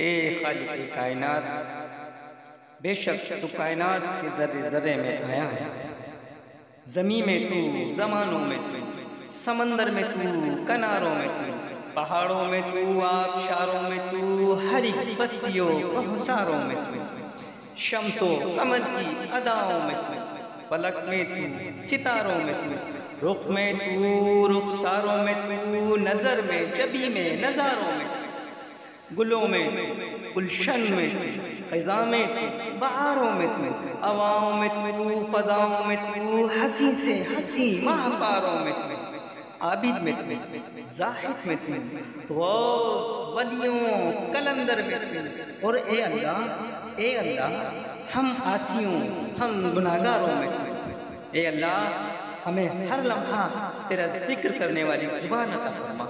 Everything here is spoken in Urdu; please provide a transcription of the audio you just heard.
اے خالق کائنات، بے شک تو کائنات کے ذرے ذرے میں آیا ہے۔ زمین میں تو، زمانوں میں تو، سمندر میں تو، کناروں میں تو، پہاڑوں میں تو، آبشاروں میں تو، ہر ایک بستیوں کوہساروں میں تو، شمس و قمر کی اداؤں میں تو، فلک میں تو، ستاروں میں تو، رخ میں تو، رخساروں میں تو، نظر میں، جبی میں، نظاروں میں تو، گلوں میں تو، گلشن میں تو، خزاں میں تو، بہاروں میں تو، ہواؤں میں تو، فضاؤں میں تو، ہنسی سے ہنسی ماہواروں میں تو، عابد میں تو، زاہد میں تو، غوث ولیوں کلندر میں تو، اور اے اللہ ہم عاصیوں، ہم گناہگاروں میں تو، اے اللہ ہمیں ہر لمحہ تیرا ذکر کرنے والی زبان عطا فرما۔